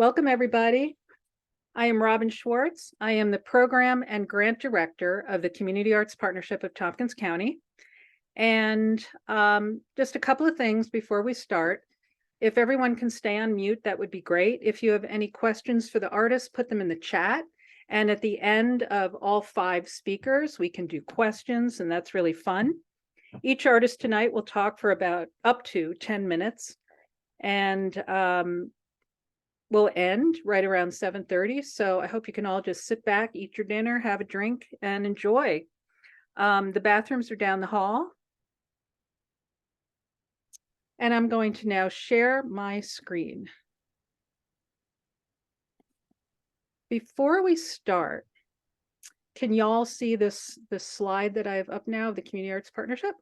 Welcome, everybody. I am Robin Schwartz. I am the Program and Grant Director of the Community Arts Partnership of Tompkins County. And just a couple of things before we start. If everyone can stay on mute, that would be great. If you have any questions for the artists, put them in the chat. And at the end of all 5 speakers, we can do questions, and that's really fun. Each artist tonight will talk for about up to 10 minutes. And we'll end right around 7:30. So I hope you can all just sit back, eat your dinner, have a drink, and enjoy. The bathrooms are down the hall. And I'm going to now share my screen. Before we start, can y'all see this slide that I have up now of the Community Arts Partnership?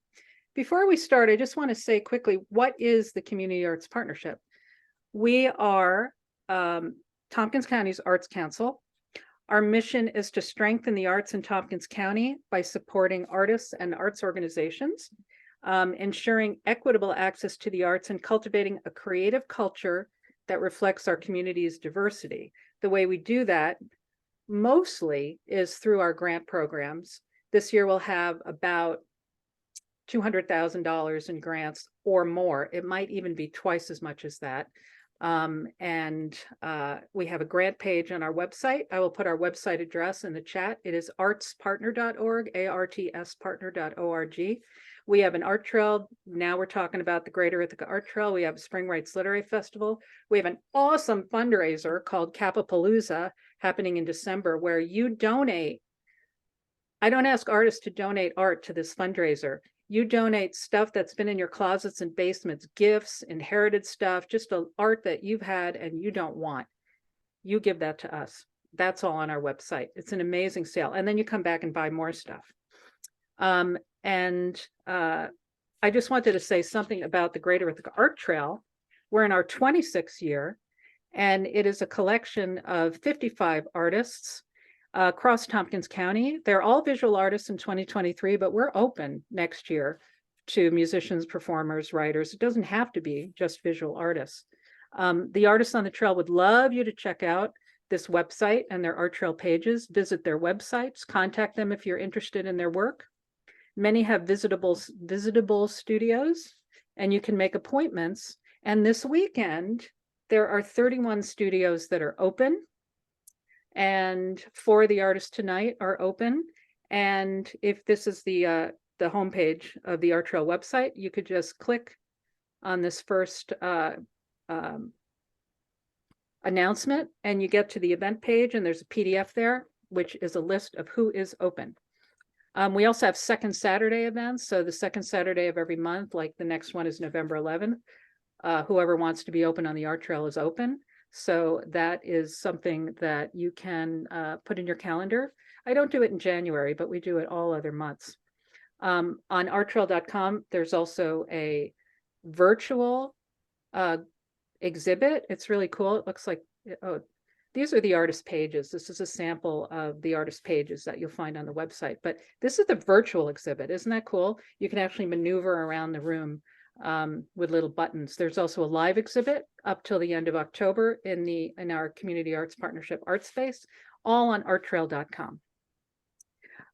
Before we start, I just want to say quickly, what is the Community Arts Partnership? We are Tompkins County's Arts Council. Our mission is to strengthen the arts in Tompkins County by supporting artists and arts organizations, ensuring equitable access to the arts, and cultivating a creative culture that reflects our community's diversity. The way we do that mostly is through our grant programs. This year we'll have about $200,000 in grants or more. It might even be twice as much as that. We have a grant page on our website. I will put our website address in the chat. It is artspartner.org, artspartner.org. We have an art trail. Now we're talking about the Greater Ithaca Art Trail. We have a Spring Rights Literary Festival. We have an awesome fundraiser called Capapalooza happening in December, where you donate. I don't ask artists to donate art to this fundraiser. You donate stuff that's been in your closets and basements, gifts, inherited stuff, just art that you've had and you don't want. You give that to us. That's all on our website. It's an amazing sale. And then you come back and buy more stuff. I just wanted to say something about the Greater Ithaca Art Trail. We're in our 26th year, and it is a collection of 55 artists across Tompkins County. They're all visual artists in 2023, but we're open next year to musicians, performers, writers. It doesn't have to be just visual artists. The artists on the trail would love you to check out this website and their art trail pages. Visit their websites, contact them if you're interested in their work. Many have visitable studios, and you can make appointments. And this weekend, there are 31 studios that are open, and 4 of the artists tonight are open. And if this is the homepage of the Art Trail website, you could just click on this first announcement, and you get to the event page, and there's a PDF there, which is a list of who is open. We also have second Saturday events. So the second Saturday of every month, like the next one is November 11th. Whoever wants to be open on the Art Trail is open. So that is something that you can put in your calendar. I don't do it in January, but we do it all other months. On arttrail.com, there's also a virtual exhibit. It's really cool. It looks like, oh, these are the artist pages. This is a sample of the artist pages that you'll find on the website. But this is the virtual exhibit. Isn't that cool? You can actually maneuver around the room with little buttons. There's also a live exhibit up till the end of October in our Community Arts Partnership art space, all on arttrail.com.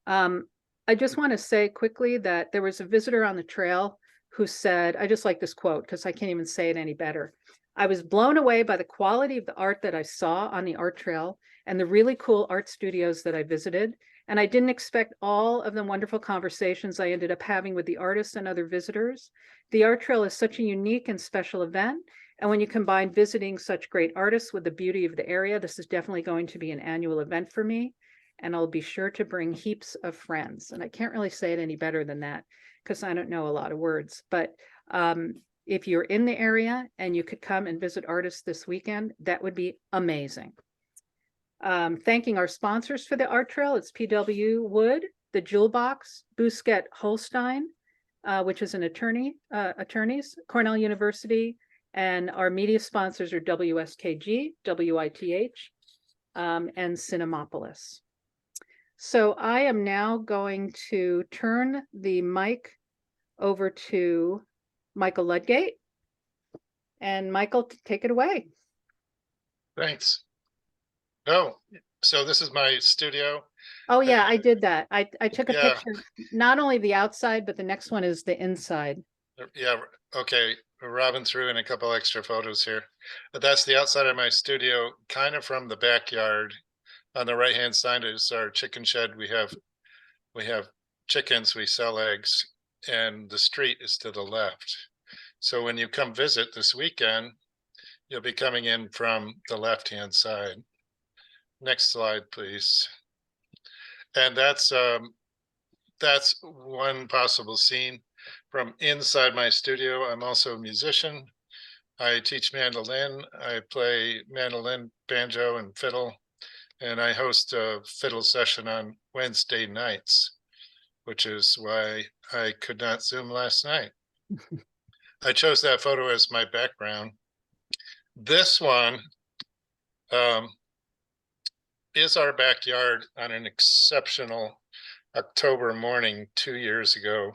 I just want to say quickly that there was a visitor on the trail who said, I just like this quote because I can't even say it any better. I was blown away by the quality of the art that I saw on the art trail and the really cool art studios that I visited. And I didn't expect all of the wonderful conversations I ended up having with the artists and other visitors. The art trail is such a unique and special event. And when you combine visiting such great artists with the beauty of the area, this is definitely going to be an annual event for me. And I'll be sure to bring heaps of friends. And I can't really say it any better than that because I don't know a lot of words. But if you're in the area and you could come and visit artists this weekend, that would be amazing. Thanking our sponsors for the art trail. It's PW Wood, the Jewel Box, Bousquet Holstein, which is an attorneys, Cornell University, and our media sponsors are WSKG, WITH, and Cinemopolis. So I am now going to turn the mic over to Michael Ludgate. And Michael, take it away. Thanks. Oh, so this is my studio. Oh Uh, yeah, I did that. I took a yeah, picture, not only the outside, but the next one is the inside. yeah. Okay. Robin threw in a couple extra photos here. But that's the outside of my studio, kind of from the backyard. On the right hand side is our chicken shed. We have chickens, we sell eggs, and the street is to the left. So when you come visit this weekend, you'll be coming in from the left hand side. Next slide, please. And that's one possible scene from inside my studio. I'm also a musician. I teach mandolin. I play mandolin, banjo, and fiddle. And I host a fiddle session on Wednesday nights, which is why I could not Zoom last night. I chose that photo as my background. This one um, is our backyard on an exceptional October morning 2 years ago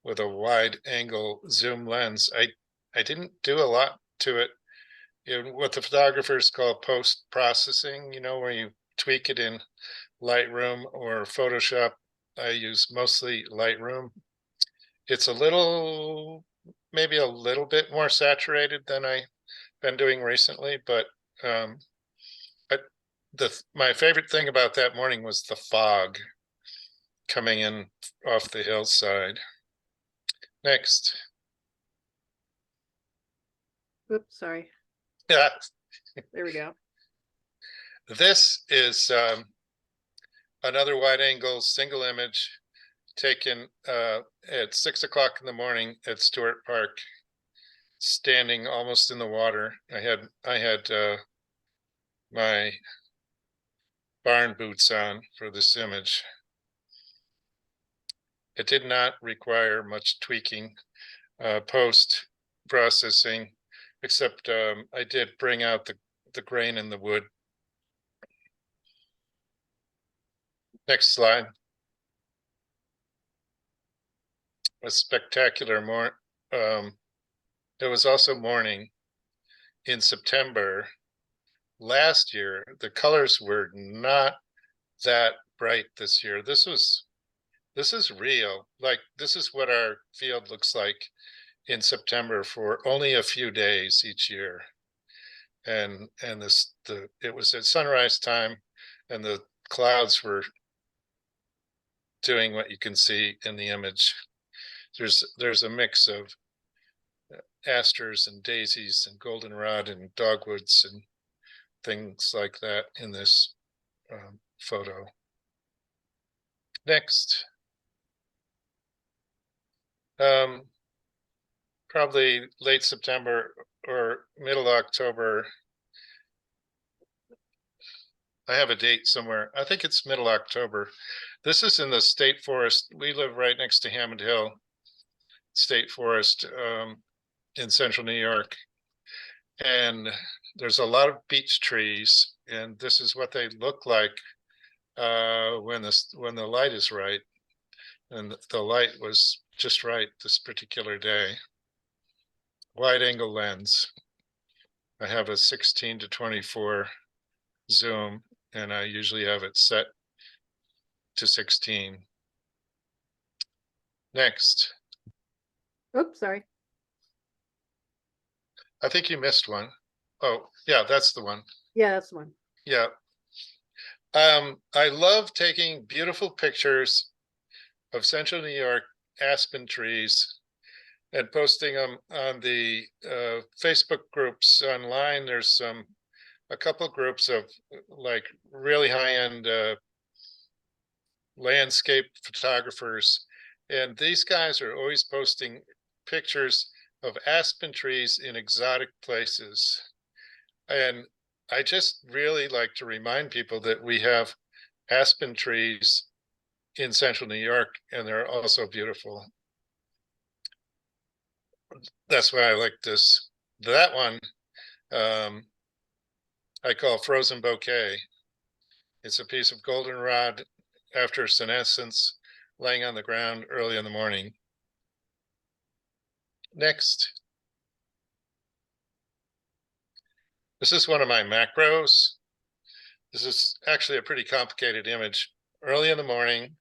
with a wide angle zoom lens. I didn't do a lot to it. What the photographers call post processing, where you tweak it in Lightroom or Photoshop. I use mostly Lightroom. It's maybe a little bit more saturated than I've been doing recently, but um, my favorite thing about that morning was the fog coming in off the hillside. Next. Oops, sorry. Yeah, There we go. this is another wide angle single image taken at 6 o'clock in the morning at Stewart Park, standing almost in the water. I had my barn boots on for this image. It did not require much tweaking post processing, except I did bring out the grain in the wood. Next slide. A spectacular it was also morning in September last year. The colors were not that bright this year. This is real. Like, this is what our field looks like in September for only a few days each year. And it was at sunrise time, and the clouds were doing what you can see in the image. There's a mix of asters and daisies and goldenrod and dogwoods and things like that in this photo. Next. Probably late September or middle October. I have a date somewhere. I think it's middle October. This is in the state forest. We live right next to Hammond Hill State Forest in central New York. And there's a lot of beech trees, and this is what they look like when the light is right. And the light was just right this particular day. Wide angle lens. I have a 16-24 zoom, and I usually have it set to 16. Next. Oops, sorry. I think you missed one. Oh, yeah, that's the one. Yeah, that's the one. Yeah. I love taking beautiful pictures of central New York aspen trees and posting them on the Facebook groups online. There's a couple groups of like really high-end landscape photographers, and these guys are always posting pictures of aspen trees in exotic places. And I just really like to remind people that we have aspen trees in central New York, and they're also beautiful. That's why I like this. That one I call Frozen Bouquet. It's a piece of goldenrod after senescence laying on the ground early in the morning. Next. This is one of my macros. This is actually a pretty complicated image. Early in the morning,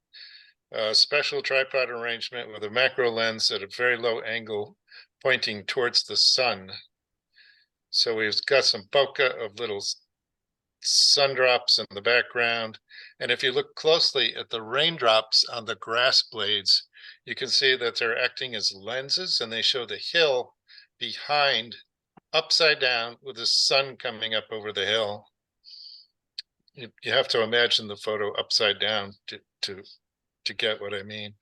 a special tripod arrangement with a macro lens at a very low angle pointing towards the sun. So we've got some bokeh of little sun drops in the background. And if you look closely at the raindrops on the grass blades, you can see that they're acting as lenses, and they show the hill behind upside down with the sun coming up over the hill. You have to imagine the photo upside down to get what I mean.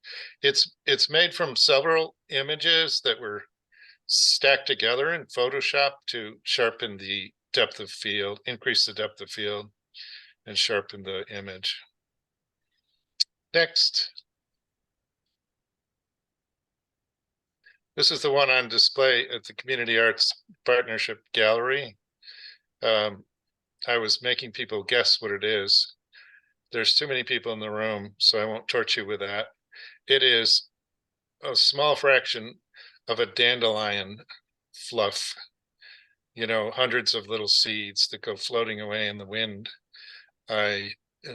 It's made from several images that were stacked together in Photoshop to sharpen the depth of field, increase the depth of field, and sharpen the image. Next. This is the one on display at the Community Arts Partnership Gallery. I was making people guess what it is. There's too many people in the room, so I won't torture you with that. It is a small fraction of a dandelion fluff. You know, hundreds of little seeds that go floating away in the wind.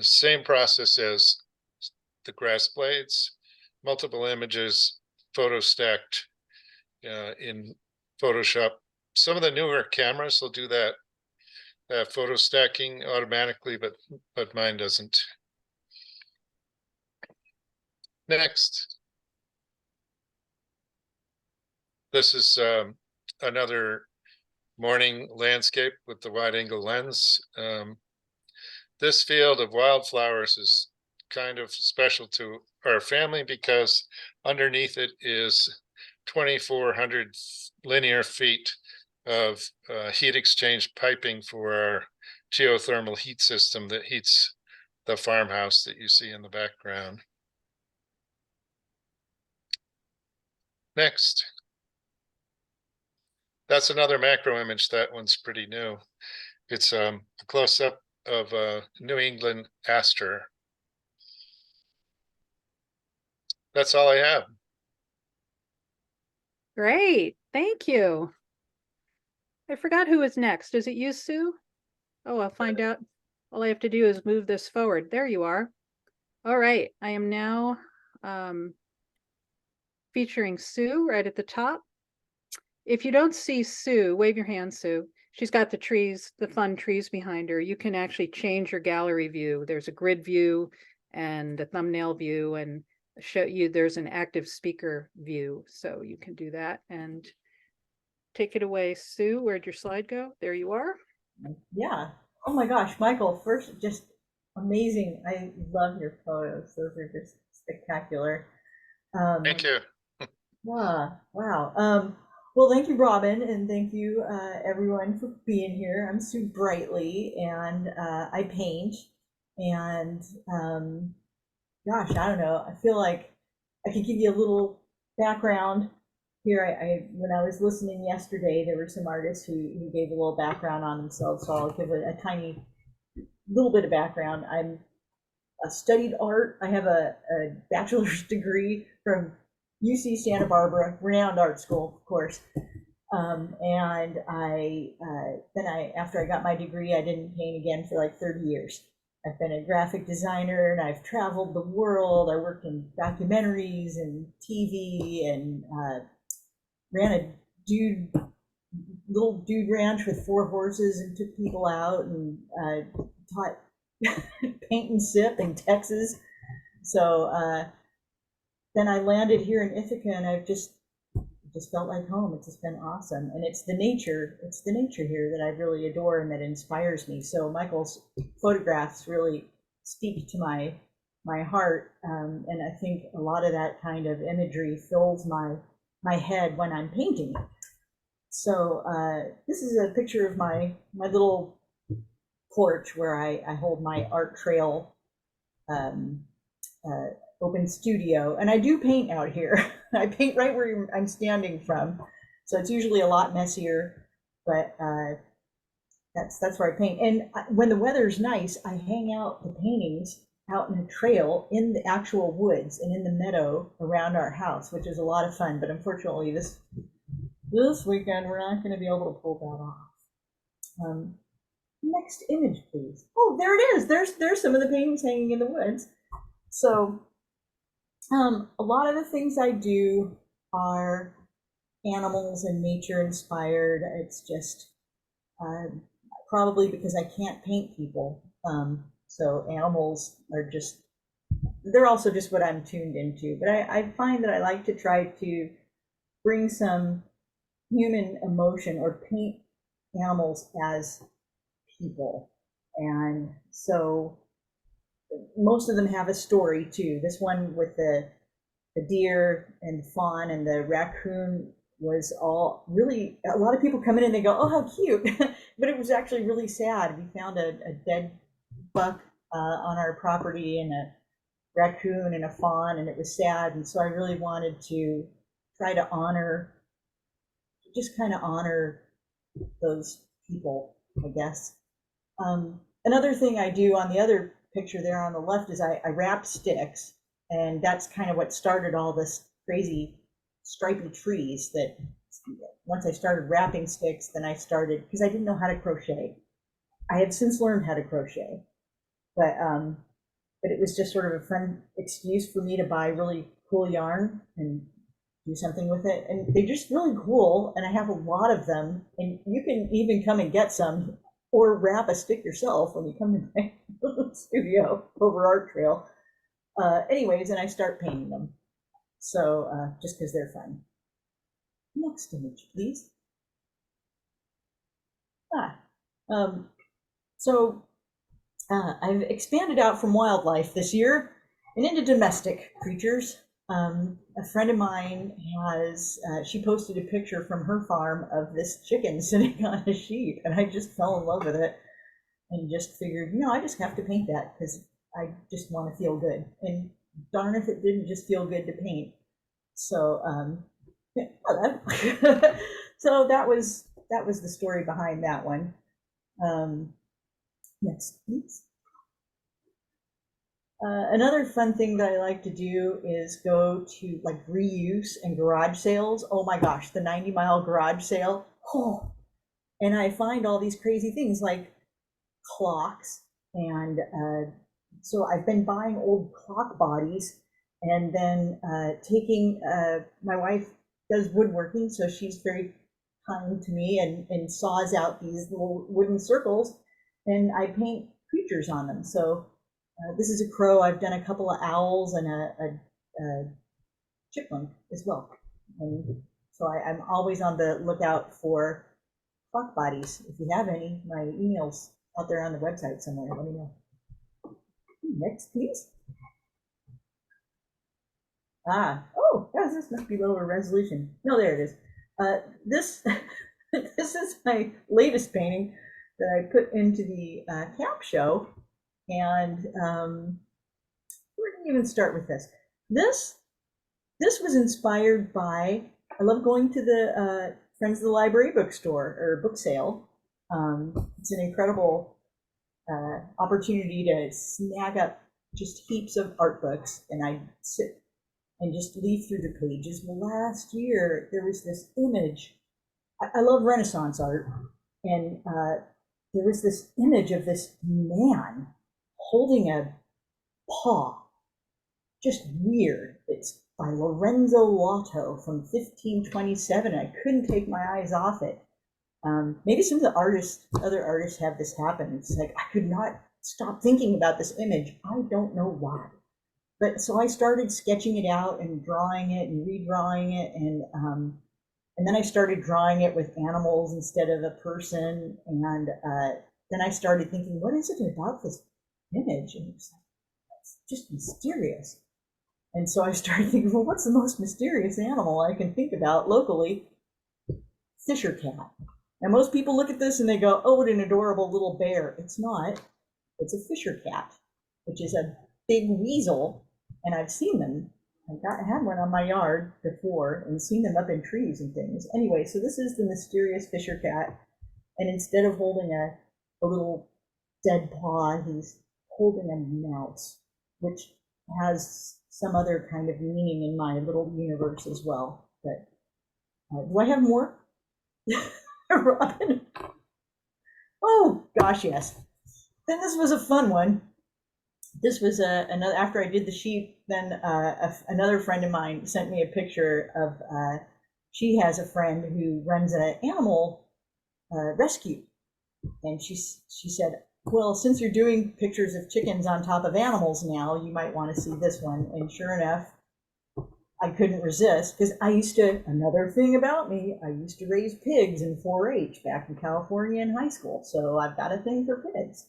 Same process as the grass blades, multiple images, photo stacked in Photoshop. Some of the newer cameras will do that photo stacking automatically, but mine doesn't. Next. This is another morning landscape with the wide angle lens. This field of wildflowers is kind of special to our family because underneath it is 2,400 linear feet of heat exchange piping for our geothermal heat system that heats the farmhouse that you see in the background. Next. That's another macro image. That one's pretty new. It's a close-up of a New England aster. That's all I have. Great, thank you. I forgot who is next. Is it you, Sue? Oh, I'll find out. All I have to do is move this forward. There you are. All right, I am now featuring Sue right at the top. If you don't see Sue, wave your hand, Sue. She's got the trees, the fun trees behind her. You can actually change your gallery view. There's a grid view and a thumbnail view, and show you there's an active speaker view. So you can do that and take it away, Sue. Where'd your slide go? There you are. Yeah. Oh my gosh, Michael, first, just amazing. I love your photos. Those are just spectacular. Thank you. Wow. Well, thank you, Robin, and thank you, everyone, for being here. I'm Sue Brightly, and I paint. And gosh, I don't know. I feel like I could give you a little background here. When I was listening yesterday, there were some artists who gave a little background on themselves, so I'll give a tiny little bit of background. I studied art. I have a bachelor's degree from UC Santa Barbara, renowned art school, of course. And after I got my degree, I didn't paint again for like 30 years. I've been a graphic designer, and I've traveled the world. I worked in documentaries and TV, and ran a little dude ranch with 4 horses and took people out, and taught paint and sip in Texas. So then I landed here in Ithaca, and I've just felt like home. It's just been awesome, and it's the nature here that I really adore and that inspires me. So Michael's photographs really speak to my heart, and I think a lot of that kind of imagery fills my head when I'm painting. So this is a picture of my little porch where I hold my art trail open studio, and I do paint out here. I paint right where I'm standing from, so it's usually a lot messier, but that's where I paint. And when the weather's nice, I hang out the paintings out in a trail in the actual woods and in the meadow around our house, which is a lot of fun. But unfortunately, this weekend we're not going to be able to pull that off. Next image, please. Oh, there it is. There's some of the paintings hanging in the woods. So a lot of the things I do are animals and nature inspired. It's just probably because I can't paint people. So animals are just, they're also just what I'm tuned into. But I find that I like to try to bring some human emotion or paint animals as people. And so most of them have a story too. This one with the deer and fawn and the raccoon was all really, a lot of people come in and they go, oh, how cute. But it was actually really sad. We found a dead buck on our property and a raccoon and a fawn, and it was sad. And so I really wanted to try to honor, just kind of honor those people, I guess. Another thing I do on the other picture there on the left is I wrap sticks, and that's kind of what started all this crazy stripy trees. That once I started wrapping sticks, then I started, because I didn't know how to crochet. I have since learned how to crochet, but it was just sort of a fun excuse for me to buy really cool yarn and do something with it. And they're just really cool, and I have a lot of them, and you can even come and get some or wrap a stick yourself when you come to my studio over Art Trail. Anyways, and I start painting them. So just because they're fun. Next image, please. So I've expanded out from wildlife this year and into domestic creatures. A friend of mine has, she posted a picture from her farm of this chicken sitting on a sheet, and I just fell in love with it and just figured, you know, I just have to paint that because I just want to feel good. And darn if it didn't just feel good to paint. So, so that was the story behind that one. Next, please. Another fun thing that I like to do is go to like reuse and garage sales. Oh my gosh, the 90-mile garage sale. Oh, and I find all these crazy things like clocks. And so I've been buying old clock bodies and then taking, my wife does woodworking, so she's very kind to me and saws out these little wooden circles, and I paint creatures on them. So this is a crow. I've done a couple of owls and a chipmunk as well. And so I'm always on the lookout for clock bodies. If you have any, my email's out there on the website somewhere. Let me know. Next, please. Oh, gosh, this must be lower resolution. No, there it is. This this is my latest painting that I put into the camp show. And where do you even start with this? This was inspired by, I love going to the Friends of the Library bookstore or book sale. It's an incredible opportunity to snag up just heaps of art books, and I sit and just leaf through the pages. Well, last year there was this image. I love Renaissance art, and there was this image of this man holding a paw. Just weird. It's by Lorenzo Lotto from 1527. I couldn't take my eyes off it. Maybe some of the other artists have this happen. It's like I could not stop thinking about this image. I don't know why. But so I started sketching it out and drawing it and redrawing it, and then I started drawing it with animals instead of a person. And then I started thinking, what is it about this image? And it's just mysterious. And so I started thinking, well, what's the most mysterious animal I can think about locally? Fisher cat. Now, most people look at this and they go, oh, what an adorable little bear. It's not. It's a fisher cat, which is a big weasel. And I've seen them. I had one on my yard before and seen them up in trees and things. Anyway, so this is the mysterious fisher cat. And instead of holding a little dead paw, he's holding a mouse, which has some other kind of meaning in my little universe as well. But do I have more? Robin? Oh, gosh, yes. Then this was a fun one. This was another, after I did the sheep, then another friend of mine sent me a picture of, she has a friend who runs an animal rescue. And she said, well, since you're doing pictures of chickens on top of animals now, you might want to see this one. And sure enough, I couldn't resist, because another thing about me, I used to raise pigs in 4-H back in California in high school. So I've got a thing for pigs.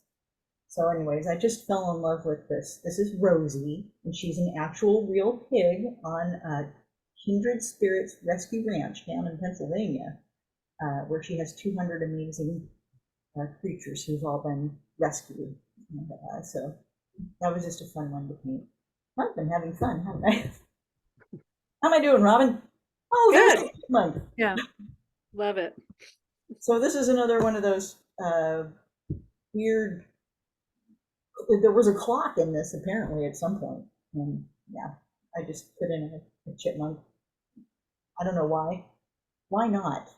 So anyways, I just fell in love with this. This is Rosie, and she's an actual real pig on Kindred Spirits Rescue Ranch down in Pennsylvania, where she has 200 amazing creatures who've all been rescued. And, so that was just a fun one to paint. I've been having fun, haven't I? How am I doing, Robin? Oh, there's the chipmunk. Yeah, love it. So this is another one of those weird. There was a clock in this apparently at some point, and yeah, I just put in a chipmunk. I don't know why. Why not?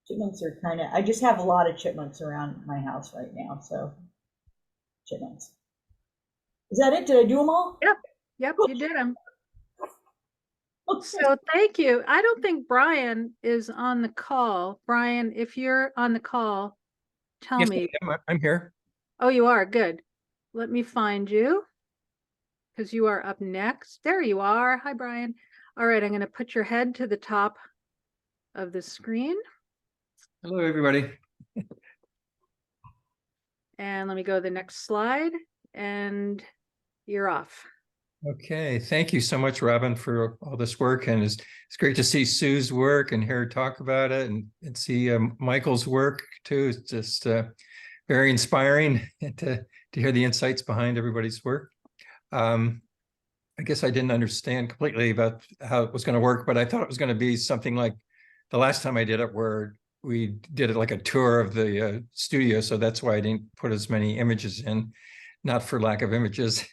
Chipmunks are kind of. I just have a lot of chipmunks around my house right now, so chipmunks. Is that it? Did I do them all? Yep, you did them. So thank you. I don't think Brian is on the call. Brian, if you're on the call, tell Yes, me. I'm here. Oh, you are. Good. Let me find you, because you are up next. There you are. Hi, Brian. All right, I'm going to put your head to the top of the screen. Hello, everybody. And let me go to the next slide, and you're off. Okay, thank you so much, Robin, for all this work. And it's great to see Sue's work and hear her talk about it, and see Michael's work too. It's just very inspiring to hear the insights behind everybody's work. I guess I didn't understand completely about how it was going to work, but I thought it was going to be something like the last time I did it, where we did it like a tour of the studio. So that's why I didn't put as many images in. Not for lack of images,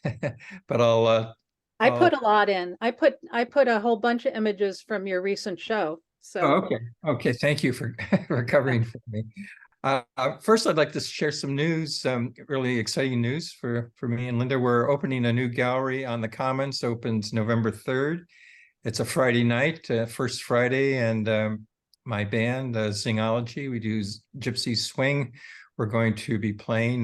but I put a lot in. I put a whole bunch of images from your recent show. So okay. Thank you for covering for me. First, I'd like to share some news, really exciting news for me and Linda. We're opening a new gallery on the Commons. Opens November 3rd. It's a Friday night, first Friday, and my band, Zingology, we do Gypsy Swing. We're going to be playing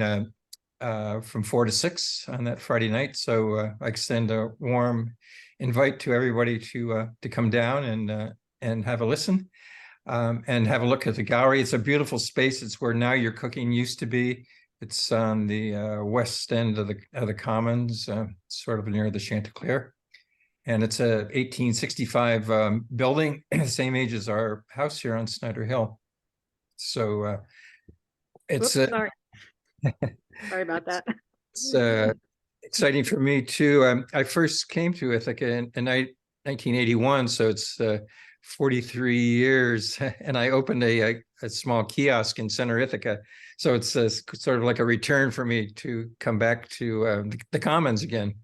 from 4 to 6 on that Friday night. So I extend a warm invite to everybody to come down and have a listen, and have a look at the gallery. It's a beautiful space. It's where Now You're Cooking used to be. It's on the west end of the Commons, sort of near the Chanticleer. And it's a 1865 building, same age as our house here on Snyder Hill. So it's sorry. Sorry about that. It's exciting for me too. I first came to Ithaca in 1981, so it's 43 years, and I opened a small kiosk in Center Ithaca. So it's sort of like a return for me to come back to the Commons again.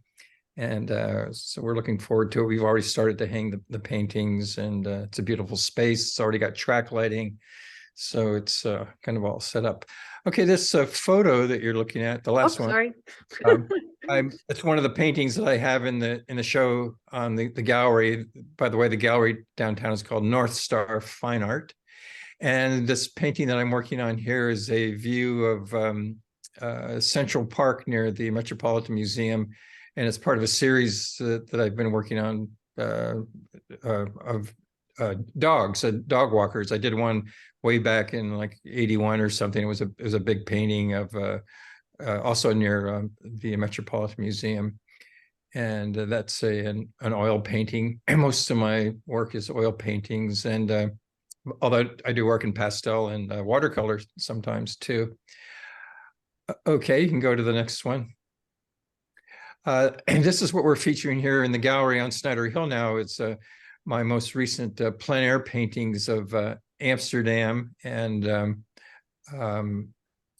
And so we're looking forward to it. We've already started to hang the paintings, and it's a beautiful space. It's already got track lighting. So it's kind of all set up. Okay, this photo that you're looking at, the last one. Sorry. It's one of the paintings that I have in the show on the gallery. By the way, the gallery downtown is called North Star Fine Art. And this painting that I'm working on here is a view of Central Park near the Metropolitan Museum. And it's part of a series that I've been working on of dogs, dog walkers. I did one way back in like 81 or something. It was a big painting of also near the Metropolitan Museum. And that's an oil painting. Most of my work is oil paintings, and although I do work in pastel and watercolor sometimes too. Okay, you can go to the next one. And this is what we're featuring here in the gallery on Snyder Hill now. It's my most recent plein air paintings of Amsterdam. And I'm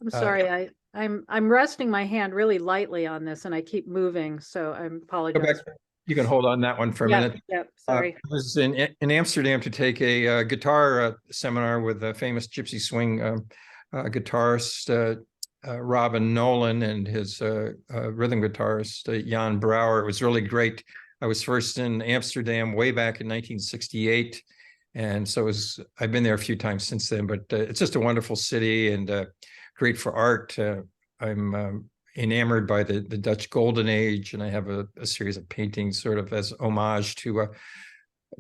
sorry, I'm resting my hand really lightly on this, and I keep moving, so I apologize. You can hold on that one for a minute. Yep, sorry. I was in Amsterdam to take a guitar seminar with a famous gypsy swing guitarist Robin Nolan and his rhythm guitarist Jan Brouwer. It was really great. I was first in Amsterdam way back in 1968. And so I've been there a few times since then, but it's just a wonderful city and great for art. I'm enamored by the Dutch Golden Age, and I have a series of paintings sort of as homage to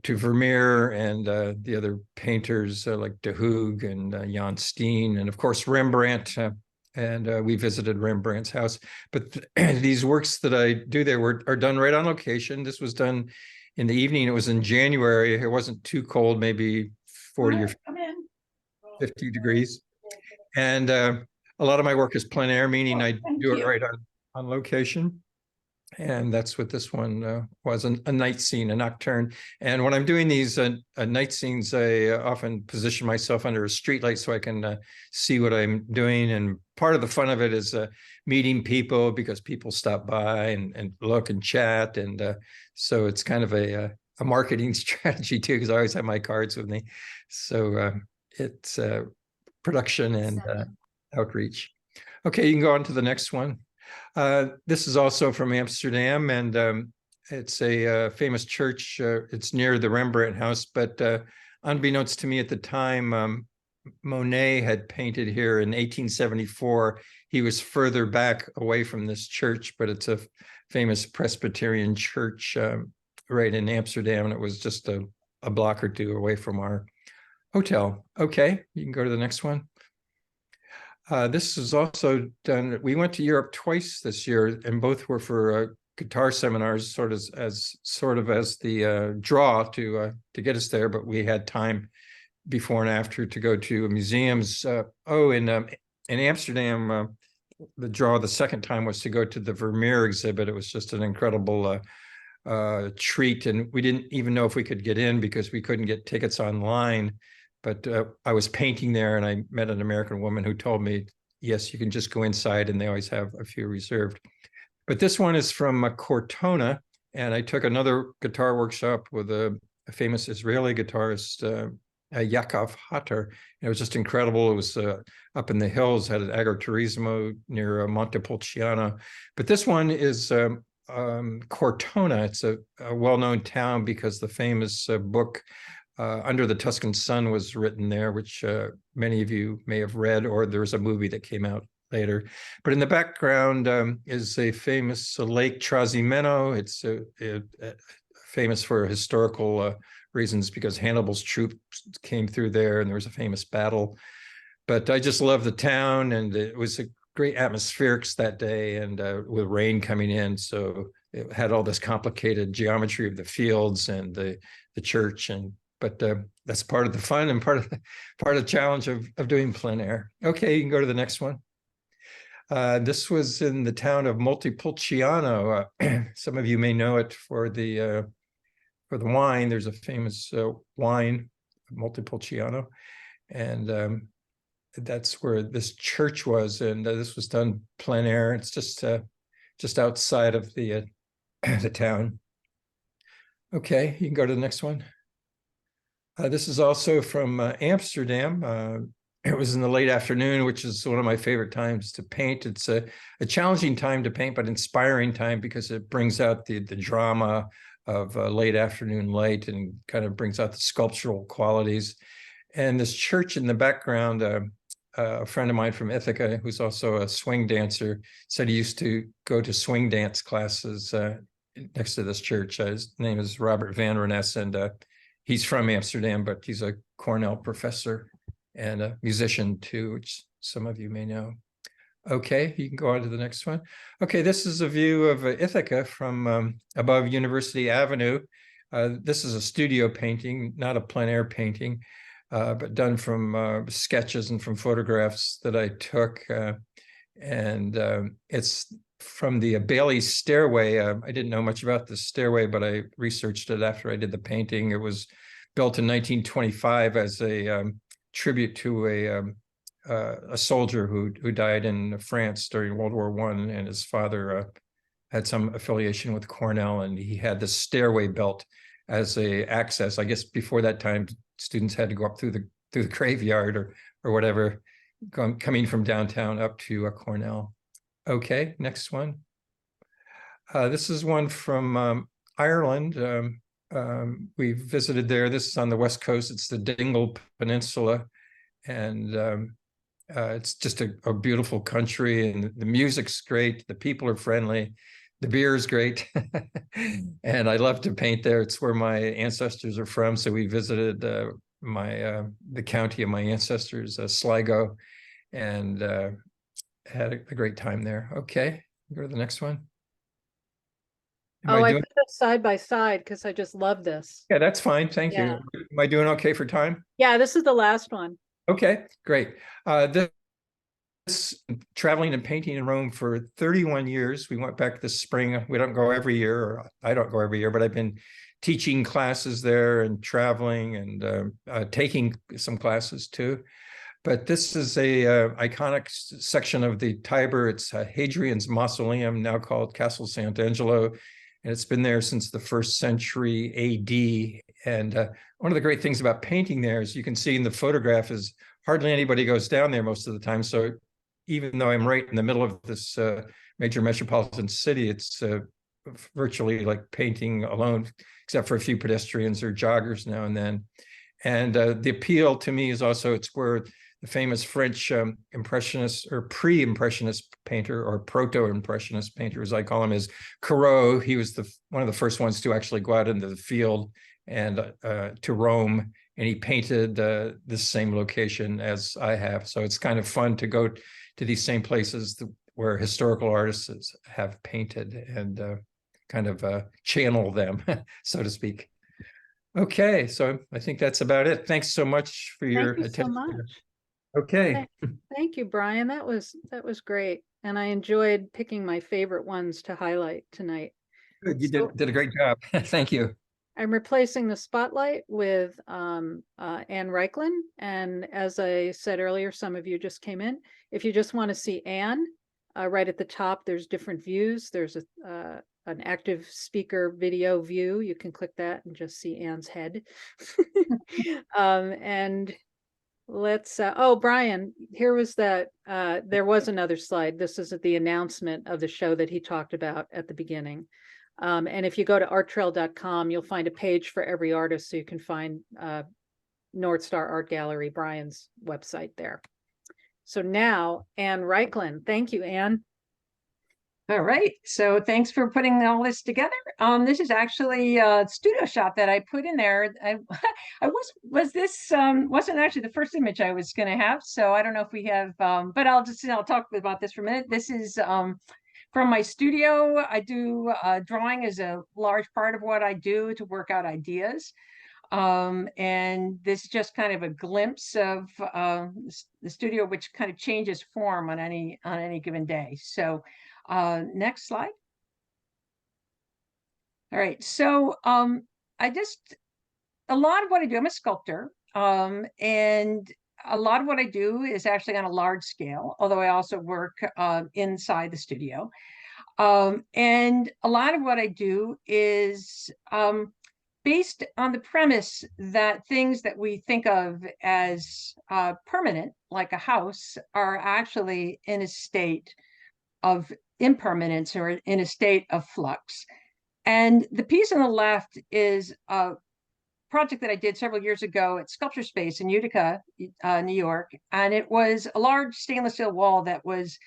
Vermeer and the other painters like De Hoog and Jan Steen, and of course Rembrandt. And we visited Rembrandt's house. But these works that I do there are done right on location. This was done in the evening. It was in January. It wasn't too cold, maybe 40 or 50 degrees. And a lot of my work is plein air, meaning I do it right on location. And that's what this one was, a night scene, a nocturne. And when I'm doing these night scenes, I often position myself under a streetlight so I can see what I'm doing. And part of the fun of it is meeting people, because people stop by and look and chat. And so it's kind of a marketing strategy too, because I always have my cards with me. So it's production and outreach. Okay, you can go on to the next one. This is also from Amsterdam, and it's a famous church. It's near the Rembrandt house, but unbeknownst to me at the time, Monet had painted here in 1874. He was further back away from this church, but it's a famous Presbyterian church right in Amsterdam, and it was just a block or two away from our hotel. Okay, you can go to the next one. This is also done. We went to Europe twice this year, and both were for guitar seminars, sort of as the draw to get us there. But we had time before and after to go to museums. In Amsterdam, the draw the second time was to go to the Vermeer exhibit. It was just an incredible treat, and we didn't even know if we could get in because we couldn't get tickets online. But I was painting there, and I met an American woman who told me, yes, you can just go inside, and they always have a few reserved. But this one is from Cortona, and I took another guitar workshop with a famous Israeli guitarist, Yaakov Hatter. It was just incredible. It was up in the hills, had an agriturismo near Montepulciano. But this one is Cortona. It's a well-known town because the famous book Under the Tuscan Sun was written there, which many of you may have read, or there's a movie that came out later. But in the background is a famous Lake Trasimeno. It's famous for historical reasons because Hannibal's troops came through there and there was a famous battle. But I just love the town, and it was a great atmospherics that day, and with rain coming in. So it had all this complicated geometry of the fields and the church, but that's part of the fun and part of the challenge of doing plein air. Okay, you can go to the next one. This was in the town of Montepulciano. Some of you may know it for the wine. There's a famous wine, Montepulciano, and that's where this church was. And this was done plein air. It's just outside of the town. Okay, you can go to the next one. This is also from Amsterdam. It was in the late afternoon, which is one of my favorite times to paint. It's a challenging time to paint, but inspiring time because it brings out the drama of late afternoon light and kind of brings out the sculptural qualities. And this church in the background, a friend of mine from Ithaca, who's also a swing dancer, said he used to go to swing dance classes next to this church. His name is Robert Van Reness, and he's from Amsterdam, but he's a Cornell professor and a musician too, which some of you may know. Okay, you can go on to the next one. Okay, this is a view of Ithaca from above University Avenue. This is a studio painting, not a plein air painting, but done from sketches and from photographs that I took. It's from the Bailey Stairway. I didn't know much about the stairway, but I researched it after I did the painting. It was built in 1925 as a tribute to a soldier who died in France during World War I, and his father had some affiliation with Cornell, and he had the stairway built as a access. I guess before that time, students had to go up through the graveyard or whatever coming from downtown up to Cornell. Okay, next one. This is one from Ireland. We visited there. This is on the west coast. It's the Dingle Peninsula, and it's just a beautiful country, and the music's great. The people are friendly. The beer is great. And I love to paint there. It's where my ancestors are from. So we visited the county of my ancestors, Sligo, and had a great time there. Okay, go to the next one. Oh, I put it side by side because I just love this. Yeah, that's fine. Thank you. Yeah. Am I doing okay for time? Yeah, this is the last one. Okay, great. This traveling and painting in Rome for 31 years. We went back this spring. We don't go every year, or I don't go every year, but I've been teaching classes there and traveling and taking some classes too. But this is a iconic section of the Tiber. It's Hadrian's mausoleum, now called Castle Sant'Angelo, and it's been there since the 1st century AD. And one of the great things about painting there, as you can see in the photograph, is hardly anybody goes down there most of the time. So even though I'm right in the middle of this major metropolitan city, it's virtually like painting alone, except for a few pedestrians or joggers now and then. And the appeal to me is also it's where the famous French impressionist or pre-impressionist painter, or proto-impressionist painter, as I call him, is Corot. He was one of the first ones to actually go out into the field and to Rome, and he painted this same location as I have. So it's kind of fun to go to these same places where historical artists have painted and kind of channel them, so to speak. Okay, so I think that's about it. Thanks so much for your attention. Thank you so much. Okay. Thank you, Brian. That was great. And I enjoyed picking my favorite ones to highlight tonight. Good. You did a great job. Thank you. I'm replacing the spotlight with Anne Reichlin. And as I said earlier, some of you just came in. If you just want to see Anne, right at the top, there's different views. There's an active speaker video view. You can click that and just see Anne's head. And let's, oh, Brian, here was that, there was another slide. This is the announcement of the show that he talked about at the beginning. And if you go to arttrail.com, you'll find a page for every artist, so you can find North Star Art Gallery, Brian's website there. So now, Anne Reichlin. Thank you, Anne. All right, so thanks for putting all this together. This is actually a studio shot that I put in there. Wasn't actually the first image I was going to have, so I don't know if we have, but I'll talk about this for a minute. This is from my studio. I do drawing is a large part of what I do to work out ideas. And this is just kind of a glimpse of the studio, which kind of changes form on any given day. So next slide. All right, so a lot of what I do, I'm a sculptor, and a lot of what I do is actually on a large scale, although I also work inside the studio. And a lot of what I do is based on the premise that things that we think of as permanent, like a house, are actually in a state of impermanence or in a state of flux. And the piece on the left is a project that I did several years ago at Sculpture Space in Utica, New York. And it was a large stainless steel wall that was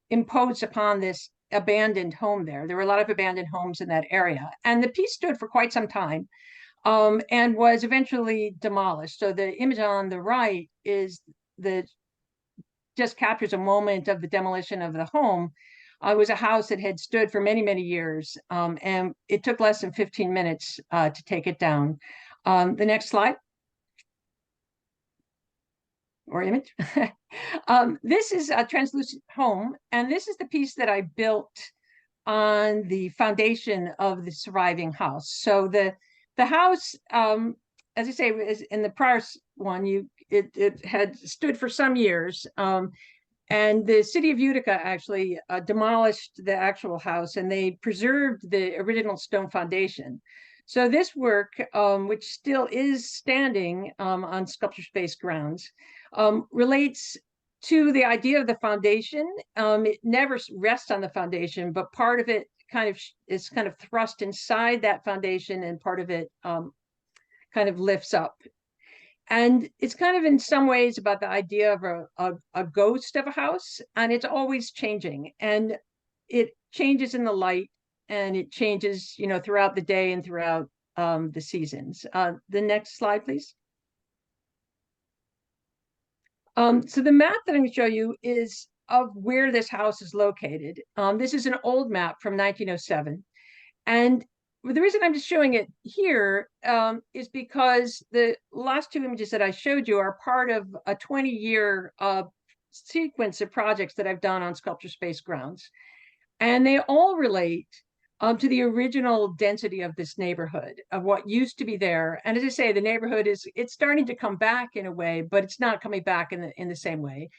imposed upon this abandoned home there. There were a lot of abandoned homes in that area. And the piece stood for quite some time and was eventually demolished. So the image on the right is just captures a moment of the demolition of the home. It was a house that had stood for many, many years, and it took less than 15 minutes to take it down. The next slide. Or image. This is a translucent home, and this is the piece that I built on the foundation of the surviving house. So the house, as I say, is in the prior one, it had stood for some years, and the city of Utica actually demolished the actual house, and they preserved the original stone foundation. So this work, which still is standing on Sculpture Space grounds, relates to the idea of the foundation. It never rests on the foundation, but part of it is kind of thrust inside that foundation, and part of it kind of lifts up. And it's kind of in some ways about the idea of a ghost of a house, and it's always changing, and it changes in the light, and it changes, you know, throughout the day and throughout the seasons. The next slide, please. So the map that I'm going to show you is of where this house is located. This is an old map from 1907. And the reason I'm just showing it here is because the last two images that I showed you are part of a 20-year sequence of projects that I've done on Sculpture Space grounds. And they all relate to the original density of this neighborhood, of what used to be there. And as I say, the neighborhood it's starting to come back in a way, but it's not coming back in the same way.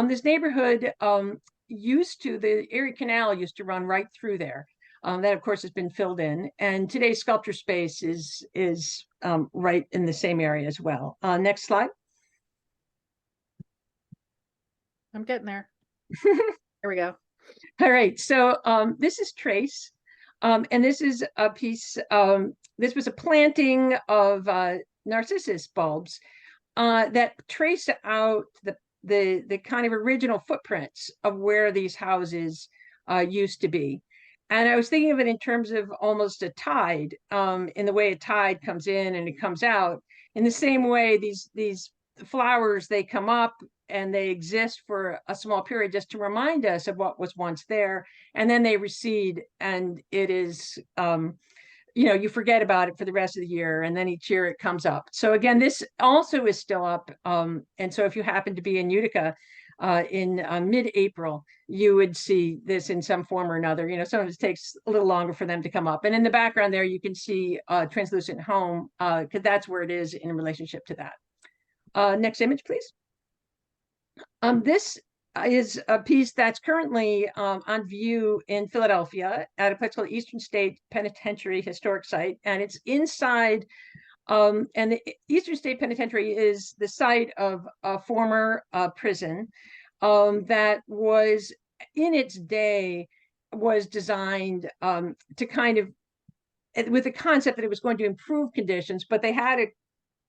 This neighborhood the Erie Canal used to run right through there. That of course has been filled in, and today's Sculpture Space is right in the same area as well. Next slide. I'm getting there. Here we go. All right, so this is Trace. And this is a piece, this was a planting of narcissus bulbs that traced out the kind of original footprints of where these houses used to be. And I was thinking of it in terms of almost a tide, in the way a tide comes in and it comes out. In the same way, these flowers, they come up and they exist for a small period just to remind us of what was once there, and then they recede, and it is you forget about it for the rest of the year, and then each year it comes up. So again, this also is still up, and so if you happen to be in Utica in mid-April, you would see this in some form or another. Sometimes it takes a little longer for them to come up, and in the background there you can see Translucent Home, because that's where it is in relationship to that. Next image, please. This is a piece that's currently on view in Philadelphia at a place called Eastern State Penitentiary Historic Site, and it's inside. And the Eastern State Penitentiary is the site of a former prison that was, in its day, was designed to kind of, with the concept that it was going to improve conditions, but they had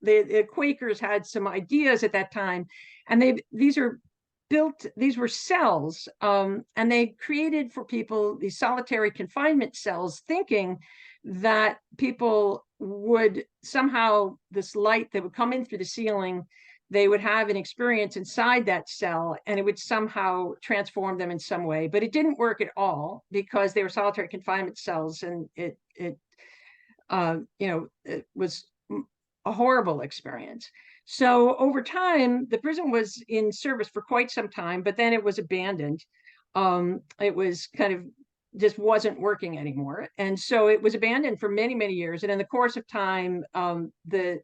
the Quakers had some ideas at that time, and these were cells, and they created for people these solitary confinement cells, thinking that people would somehow, this light that would come in through the ceiling, they would have an experience inside that cell, and it would somehow transform them in some way. But it didn't work at all, because they were solitary confinement cells, and it was a horrible experience. So over time, the prison was in service for quite some time, but then it was abandoned. It was kind of just wasn't working anymore. And so it was abandoned for many, many years. And in the course of time, the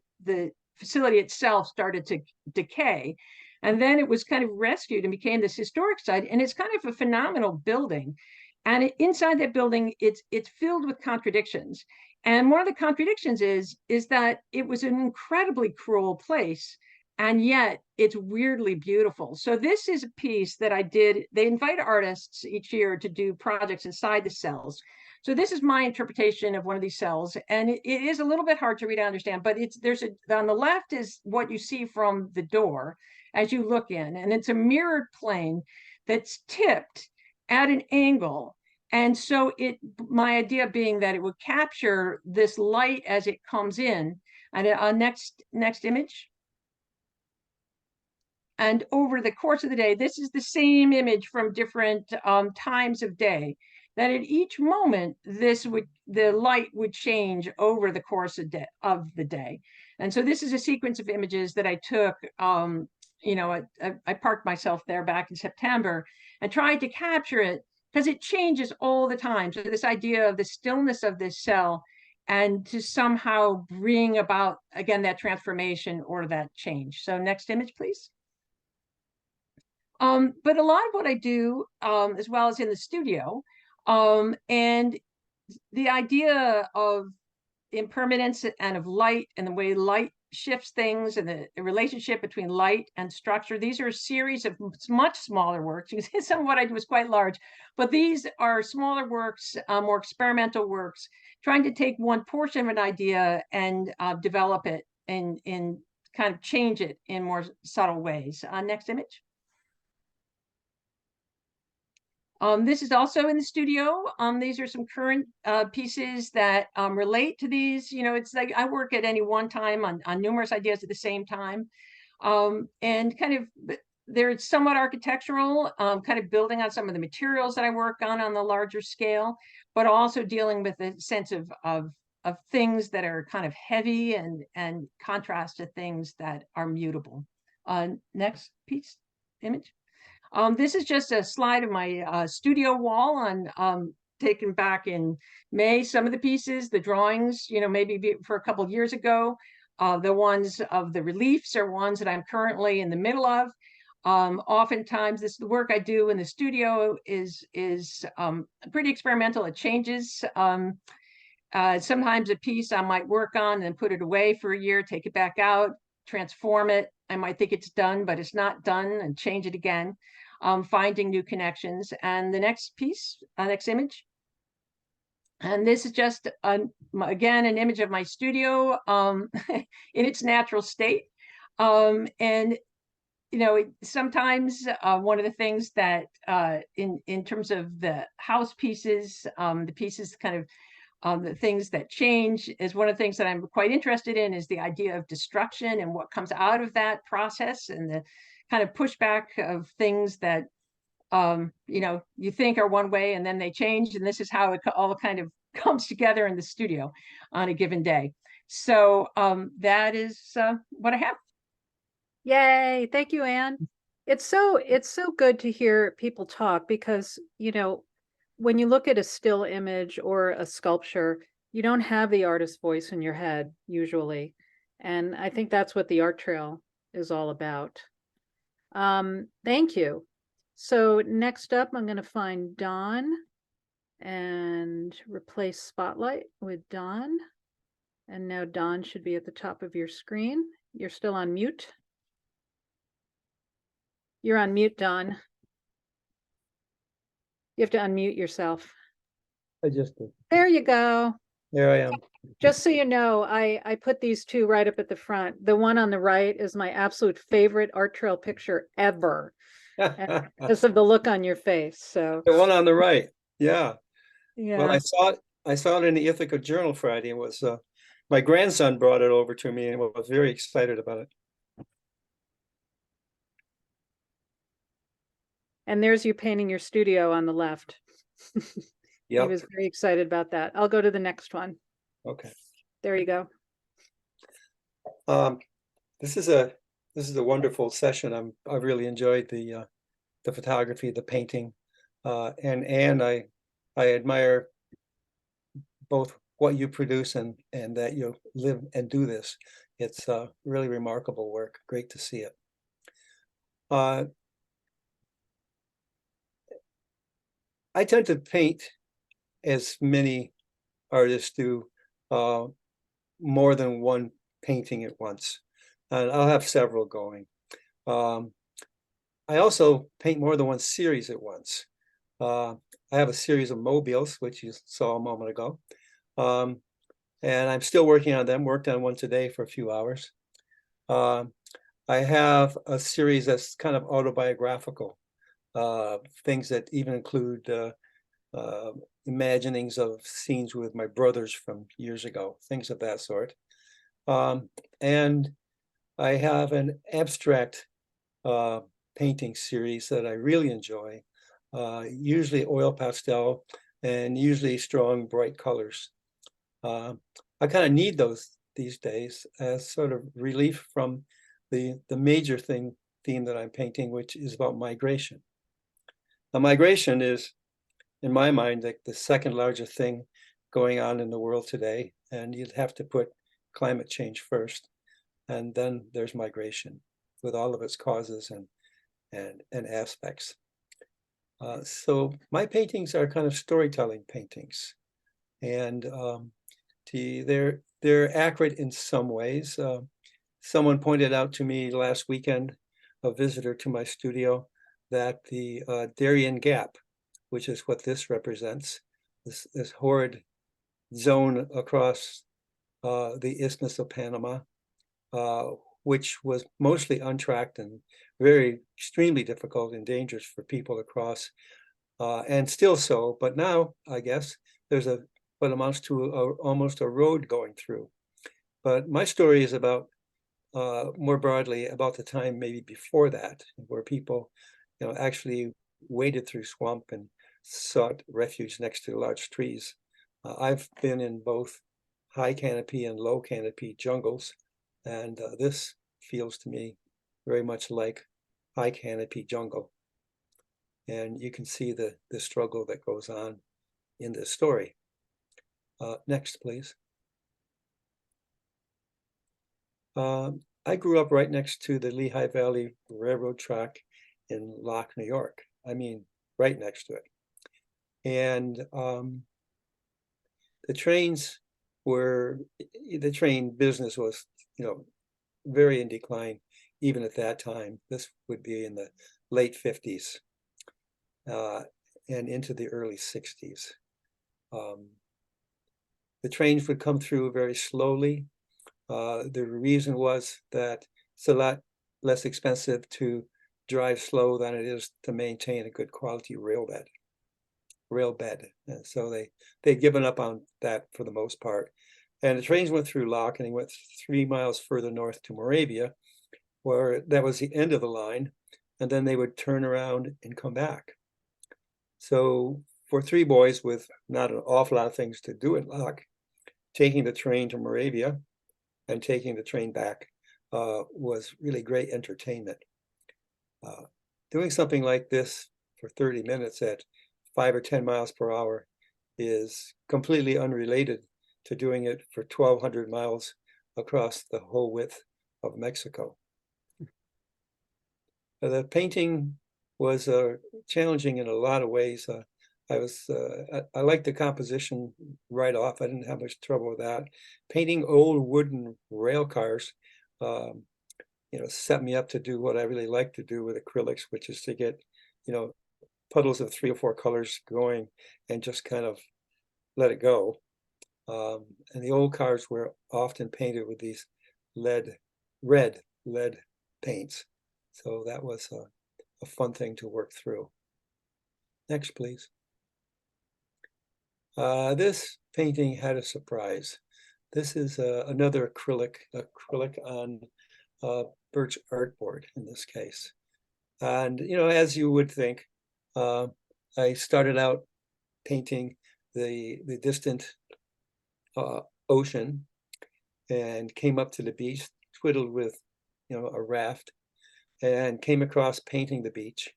facility itself started to decay. And then it was kind of rescued and became this historic site. And it's kind of a phenomenal building. And inside that building, it's filled with contradictions. And one of the contradictions is that it was an incredibly cruel place, and yet it's weirdly beautiful. So this is a piece that I did. They invite artists each year to do projects inside the cells. So this is my interpretation of one of these cells, and it is a little bit hard to read and understand, but on the left is what you see from the door as you look in, and it's a mirrored plane that's tipped at an angle. And so my idea being that it would capture this light as it comes in. And next image. And over the course of the day, this is the same image from different times of day, that at each moment, the light would change over the course of the day. And so this is a sequence of images that I took. I parked myself there back in September and tried to capture it, because it changes all the time. So this idea of the stillness of this cell, and to somehow bring about, again, that transformation or that change. So next image, please. But a lot of what I do, as well as in the studio, and the idea of impermanence and of light, and the way light shifts things and the relationship between light and structure. These are a series of much smaller works. You can see some of what I do is quite large, but these are smaller works, more experimental works, trying to take one portion of an idea and develop it and kind of change it in more subtle ways. Next image. This is also in the studio. These are some current pieces that relate to these. You know, it's like I work at any one time on numerous ideas at the same time. And kind of they're somewhat architectural, kind of building on some of the materials that I work on the larger scale, but also dealing with a sense of things that are kind of heavy and contrast to things that are mutable. Next piece, image. This is just a slide of my studio wall on taken back in May. Some of the pieces, the drawings, you know, maybe for a couple of years ago. The ones of the reliefs are ones that I'm currently in the middle of. Oftentimes, this the work I do in the studio is pretty experimental. It changes. Sometimes a piece I might work on and put it away for a year, take it back out, transform it. I might think it's done, but it's not done, and change it again. Finding new connections. And the next piece, next image. And this is just, again, an image of my studio in its natural state. And, you know, sometimes one of the things that in terms of the house pieces, the pieces kind of the things that change is one of the things that I'm quite interested in is the idea of destruction and what comes out of that process and the kind of pushback of things that, you know, you think are one way and then they change. And this is how it all kind of comes together in the studio on a given day. So that is what I have. Yay. Thank you, Anne. It's so good to hear people talk because, you know, when you look at a still image or a sculpture, you don't have the artist's voice in your head usually. And I think that's what the art trail is all about. Thank you. So next up, I'm going to find Don and replace Spotlight with Don. And now Don should be at the top of your screen. You're still on mute. You're on mute, Don. You have to unmute yourself. I just did. There you go. There I am. Just so you know, I put these two right up at the front. The one on the right is my absolute favorite art trail picture ever. Because of the look on your face. So The one on the right. Yeah. yeah. Well, I saw it in the Ithaca Journal Friday. It was my grandson brought it over to me and was very excited about it. And there's you painting your studio on the left. He Yep. was very excited about that. I'll go to the next one. Okay. There you go. This is a wonderful session. I really enjoyed the photography, the painting, and I admire both what you produce and that you live and do this. It's really remarkable work. Great to see it. I tend to paint, as many artists do, more than one painting at once, and I'll have several going. I also paint more than one series at once. I have a series of mobiles, which you saw a moment ago, and I'm still working on them. Worked on one today for a few hours. I have a series that's kind of autobiographical. Things that even include imaginings of scenes with my brothers from years ago, things of that sort. And I have an abstract painting series that I really enjoy, usually oil pastel and usually strong, bright colors. I kind of need those these days as sort of relief from the major theme that I'm painting, which is about migration. Now, migration is, in my mind, like the second largest thing going on in the world today, and you'd have to put climate change first, and then there's migration with all of its causes and aspects. So my paintings are kind of storytelling paintings, and they're accurate in some ways. someone pointed out to me last weekend, a visitor to my studio, that the Darien Gap, which is what this represents, this horrid zone across the Isthmus of Panama, which was mostly untracked and very extremely difficult and dangerous for people to cross, and still so. But now, I guess, there's what amounts to almost a road going through. But my story is about more broadly about the time maybe before that, where people, actually waded through swamp and sought refuge next to large trees. I've been in both high canopy and low canopy jungles, and this feels to me very much like high canopy jungle. And you can see the struggle that goes on in this story. Next, please. I grew up right next to the Lehigh Valley Railroad track in Lock, New York. I mean, right next to it. And the train business was, very in decline, even at that time. This would be in the late 50s and into the early 60s. The trains would come through very slowly. The reason was that it's a lot less expensive to drive slow than it is to maintain a good quality rail bed. And so they'd given up on that for the most part. And the trains went through Lock, and they went 3 miles further north to Moravia, where that was the end of the line. And then they would turn around and come back. So for 3 boys with not an awful lot of things to do in Lock, taking the train to Moravia and taking the train back was really great entertainment. Doing something like this for 30 minutes at 5 or 10 miles per hour is completely unrelated to doing it for 1,200 miles across the whole width of Mexico. The painting was challenging in a lot of ways. I liked the composition right off. I didn't have much trouble with that. Painting old wooden rail cars, set me up to do what I really like to do with acrylics, which is to get, puddles of 3 or 4 colors going and just kind of let it go. And the old cars were often painted with these red lead paints. So that was a fun thing to work through. Next, please. This painting had a surprise. This is another acrylic on birch artboard in this case. And, as you would think, I started out painting the distant ocean and came up to the beach, twiddled with, a raft, and came across painting the beach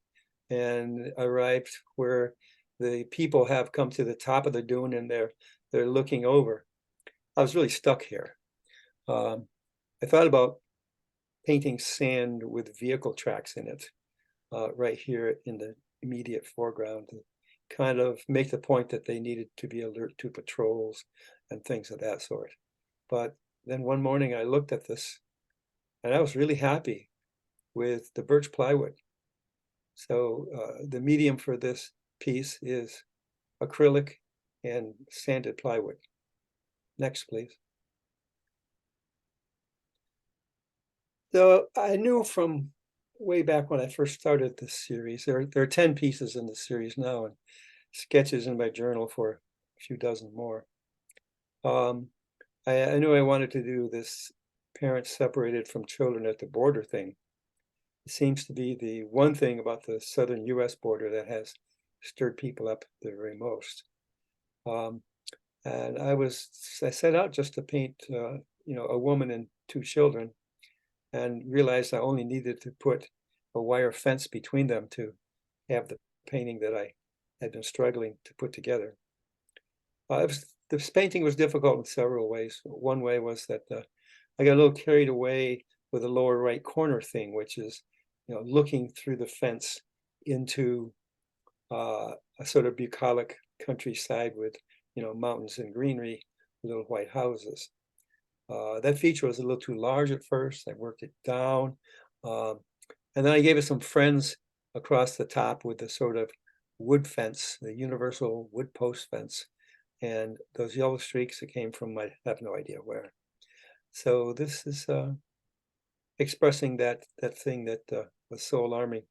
and arrived where the people have come to the top of the dune and they're looking over. I was really stuck here. I thought about painting sand with vehicle tracks in it right here in the immediate foreground to kind of make the point that they needed to be alert to patrols and things of that sort. But then one morning I looked at this and I was really happy with the birch plywood. So the medium for this piece is acrylic and sanded plywood. Next, please. So I knew from way back when I first started this series, there are 10 pieces in the series now and sketches in my journal for a few dozen more. I knew I wanted to do this parents separated from children at the border thing. It seems to be the one thing about the southern US border that has stirred people up the very most. And I set out just to paint, a woman and 2 children, and realized I only needed to put a wire fence between them to have the painting that I had been struggling to put together. This painting was difficult in several ways. One way was that I got a little carried away with the lower right corner thing, which is, looking through the fence into a sort of bucolic countryside with, mountains and greenery, little white houses. That feature was a little too large at first. I worked it down. And then I gave it some friends across the top with the sort of wood fence, the universal wood post fence. And those yellow streaks that came from, I have no idea where. So this is expressing that thing that was so alarming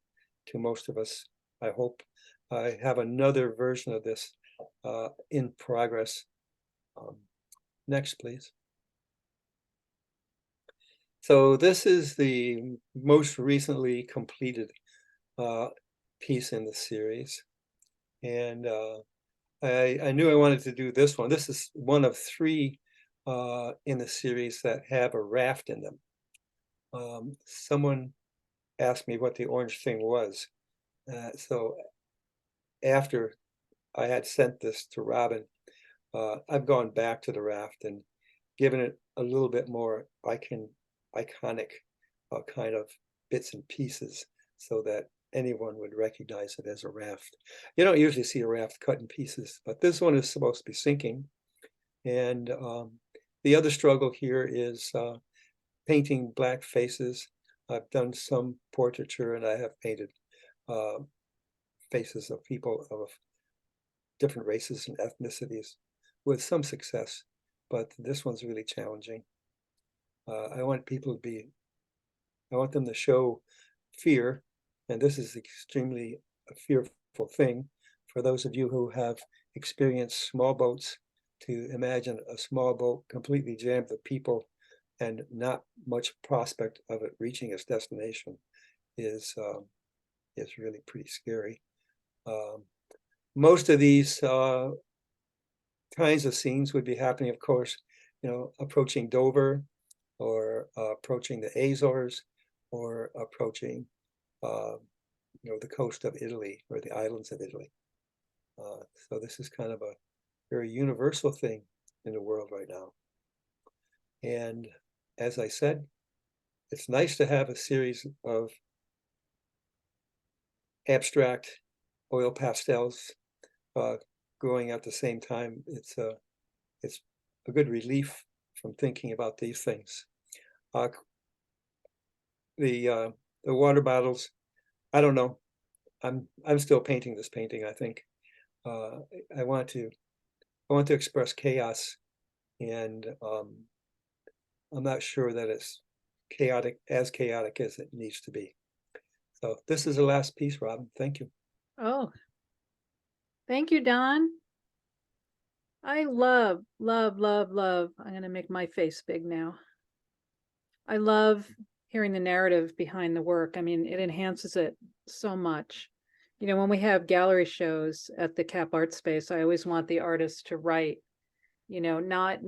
to most of us, I hope. I have another version of this in progress. Next, please. So this is the most recently completed piece in the series. And I knew I wanted to do this one. This is one of 3 in the series that have a raft in them. Someone asked me what the orange thing was. So after I had sent this to Robin, I've gone back to the raft and given it a little bit more iconic kind of bits and pieces so that anyone would recognize it as a raft. You don't usually see a raft cut in pieces, but this one is supposed to be sinking. And the other struggle here is painting black faces. I've done some portraiture and I have painted faces of people of different races and ethnicities with some success, but this one's really challenging. I want them to show fear, and this is extremely a fearful thing for those of you who have experienced small boats. To imagine a small boat completely jammed with people and not much prospect of it reaching its destination is really pretty scary. Most of these kinds of scenes would be happening, of course, approaching Dover, or approaching the Azores, or approaching the coast of Italy or the islands of Italy. So this is kind of a very universal thing in the world right now. And as I said, it's nice to have a series of abstract oil pastels going at the same time. It's a good relief from thinking about these things. The water bottles, I don't know. I'm still painting this painting, I think. I want to express chaos, and I'm not sure that it's as chaotic as it needs to be. So this is the last piece, Robin. Thank you. Oh, thank you, Don. I love, love, love, love. I'm going to make my face big now. I love hearing the narrative behind the work. I mean, it enhances it so much. When we have gallery shows at the Cap Art Space, I always want the artists to write, not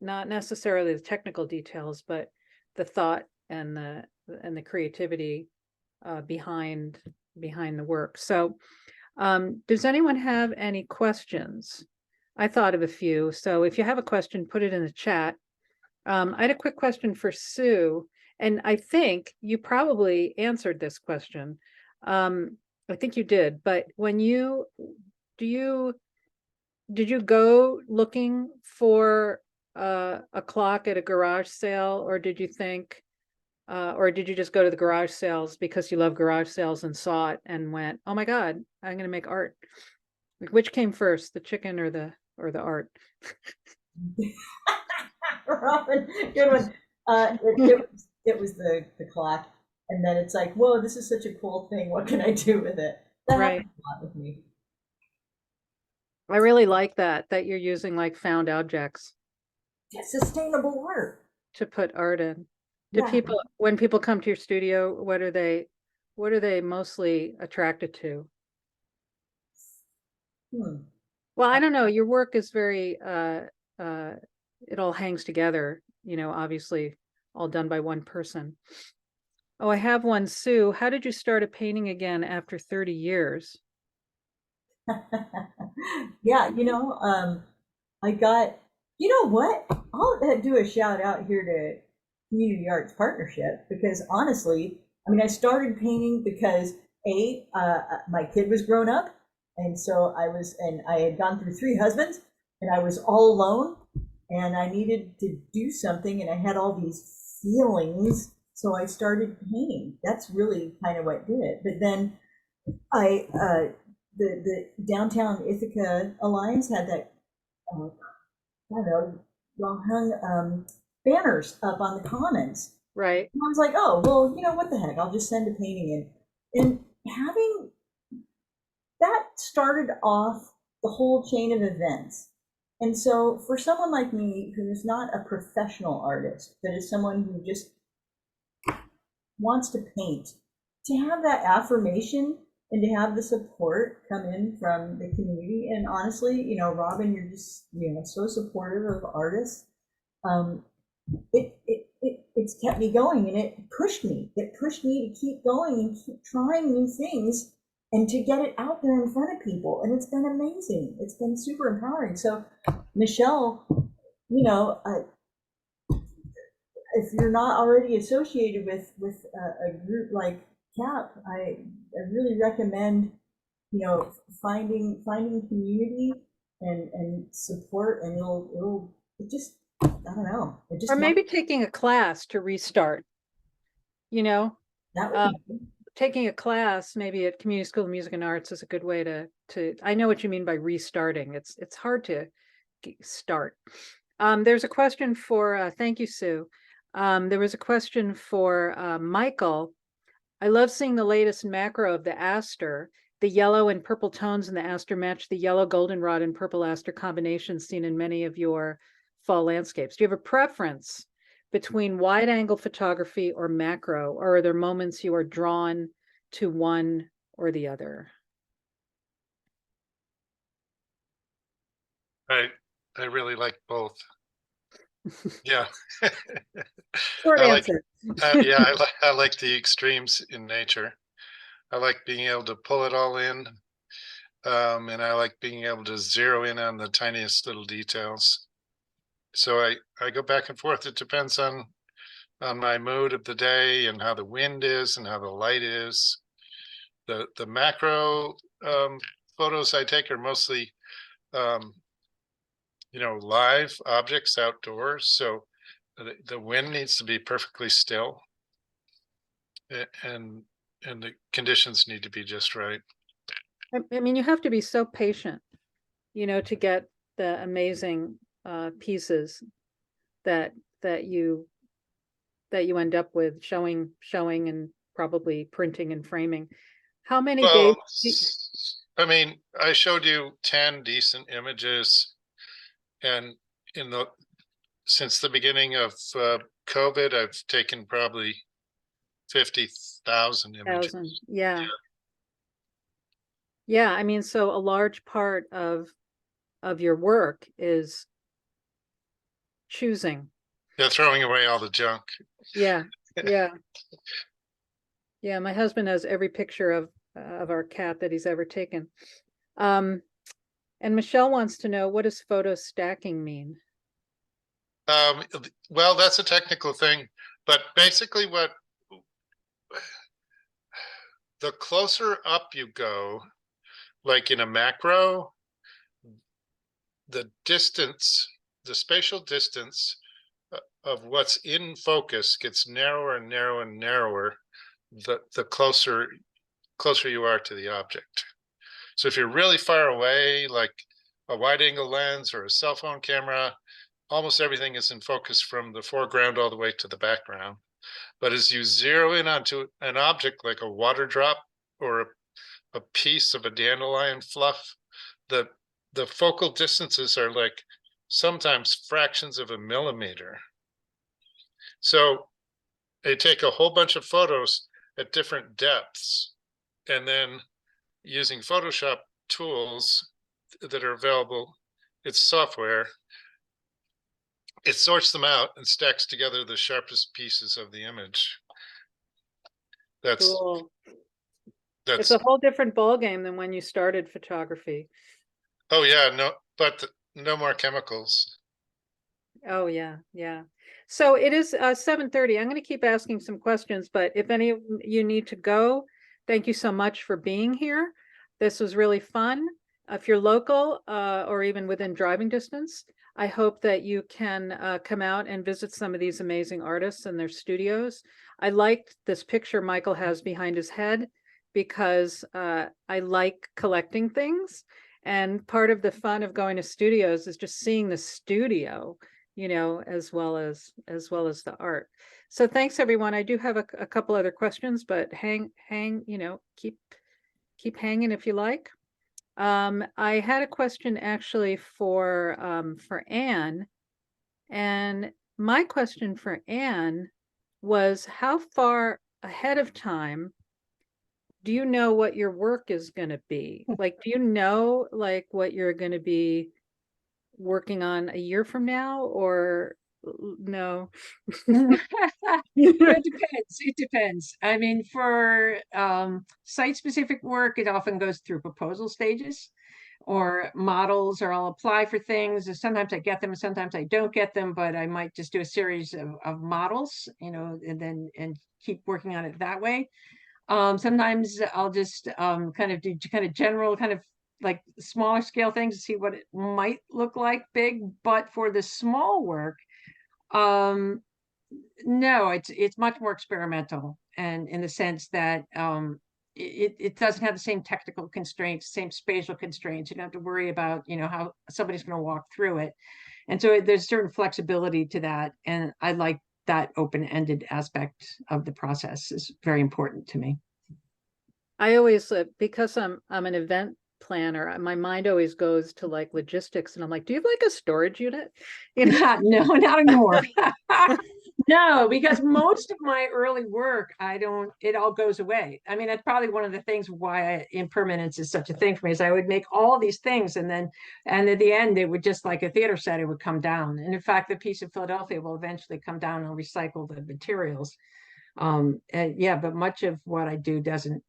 necessarily the technical details, but the thought and the creativity behind the work. So does anyone have any questions? I thought of a few. So if you have a question, put it in the chat. I had a quick question for Sue, and I think you probably answered this question. I think you did, but did you go looking for a clock at a garage sale, or did you think, or did you just go to the garage sales because you love garage sales and saw it and went, oh my God, I'm going to make art? Which came first, the chicken or the art? Robin, good one. It was the clock, and then it's like, whoa, this is such a cool thing. What can I do with it? That Right. happens a lot with me. I really like that you're using like found objects It's sustainable art to put art in. Do Yeah. when people come to your studio, what are they mostly attracted to? Well, I don't know. Your work is very it all hangs together, obviously all done by one person. Oh, I have one, Sue. How did you start a painting again after 30 years? Yeah, I got, what? I'll do a shout out here to Community Arts Partnership, because honestly, I started painting because my kid was grown up, and so I had gone through 3 husbands, and I was all alone, and I needed to do something, and I had all these feelings, so I started painting. That's really kind of what did it. But then the Downtown Ithaca Alliance had that, I don't know, well hung banners up on the commons. Right. And I was like, oh, well, you know, what the heck? I'll just send a painting in. And having that started off the whole chain of events. And so for someone like me, who's not a professional artist, but is someone who just wants to paint, to have that affirmation and to have the support come in from the community. And honestly, you know, Robin, you're just, you know, so supportive of artists. It's kept me going, and it pushed me. It pushed me to keep going and keep trying new things and to get it out there in front of people. And it's been amazing. It's been super empowering. So, Michelle, you know, if you're not already associated with a group like CAP, I really recommend, you know, finding community and support, and it just, I don't know. It just Or maybe taking a class to restart, you know, that would be good. taking a class maybe at Community School of Music and Arts is a good way to, I know what you mean by restarting. It's hard to start. There's a question for, thank you, Sue. There was a question for Michael. I love seeing the latest macro of the aster. The yellow and purple tones in the aster match the yellow goldenrod and purple aster combinations seen in many of your fall landscapes. Do you have a preference between wide angle photography or macro, or are there moments you are drawn to one or the other? I really like both. Yeah. Short I like, answer. yeah, I like the extremes in nature. I like being able to pull it all in. And I like being able to zero in on the tiniest little details. So I go back and forth. It depends on my mood of the day and how the wind is and how the light is. The macro photos I take are mostly you know, live objects outdoors. So the wind needs to be perfectly still, and the conditions need to be just right. I mean, you have to be so patient, you know, to get the amazing pieces that you end up with showing and probably printing and framing. How many days? Well, I mean, I showed you 10 decent images, and since the beginning of COVID, I've taken probably 50,000 images. Yeah. Yeah, I mean, so a large part of your work is choosing. Yeah, throwing away all the junk. Yeah, yeah. Yeah, my husband has every picture of our cat that he's ever taken. And Michelle wants to know, what does photo stacking mean? Well, that's a technical thing, but basically the closer up you go, like in a macro, the spatial distance of what's in focus gets narrower and narrower and narrower the closer you are to the object. So if you're really far away, like a wide angle lens or a cell phone camera, almost everything is in focus from the foreground all the way to the background. But as you zero in onto an object like a water drop or a piece of a dandelion fluff, the focal distances are like sometimes fractions of a millimeter. So they take a whole bunch of photos at different depths, and then using Photoshop tools that are available, it's software, it sorts them out and stacks together the sharpest pieces of the image. That's cool. It's a whole different ballgame than when you started photography. Oh yeah, no, but no more chemicals. Oh yeah, yeah. So it is 7:30. I'm going to keep asking some questions, but if any of you need to go, thank you so much for being here. This was really fun. If you're local or even within driving distance, I hope that you can come out and visit some of these amazing artists and their studios. I liked this picture Michael has behind his head because I like collecting things. And part of the fun of going to studios is just seeing the studio, you know, as well as the art. So thanks everyone. I do have a couple other questions, but hang, you know, keep hanging if you like. I had a question actually for Anne, and my question for Anne was, how far ahead of time do you know what your work is going to be? Like, do you know like what you're going to be working on a year from now, or no? It depends. It depends. I mean, for site-specific work, it often goes through proposal stages or models, or I'll apply for things. And sometimes I get them, and sometimes I don't get them, but I might just do a series of models, you know, and keep working on it that way. Sometimes I'll just kind of do kind of general, kind of like smaller scale things to see what it might look like big. But for the small work, um, no, it's much more experimental, and in the sense that it doesn't have the same technical constraints, same spatial constraints. You don't have to worry about, you know, how somebody's going to walk through it. And so there's certain flexibility to that. And I like that open-ended aspect of the process is very important to me. I always, because I'm an event planner, my mind always goes to like logistics, and I'm like, do you have like a storage unit? You know? No, not anymore. No, because most of my early work, it all goes away. I mean, that's probably one of the things why impermanence is such a thing for me, is I would make all these things, and at the end, it would just, like a theater set, it would come down. And in fact, the piece of Philadelphia will eventually come down and recycle the materials. And yeah, but much of what I do doesn't,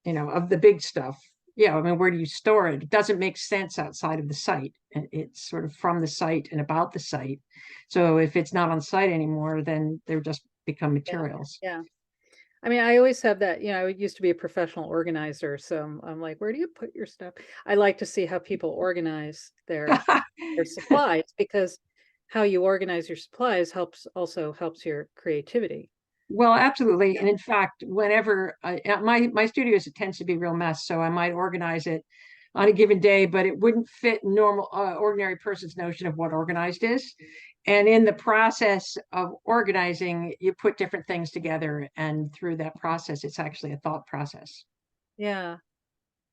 you know, of the big stuff. Yeah, I mean, where do you store it? It doesn't make sense outside of the site. And it's sort of from the site and about the site. So if it's not on site anymore, then they're just become materials. Yeah. I mean, I always have that, you know, I used to be a professional organizer. So I'm like, where do you put your stuff? I like to see how people organize their supplies, because how you organize your supplies also helps your creativity. Well, absolutely. And in fact, whenever at my studios, it tends to be a real mess. So I might organize it on a given day, but it wouldn't fit normal, ordinary person's notion of what organized is. And in the process of organizing, you put different things together. And through that process, it's actually a thought process. Yeah.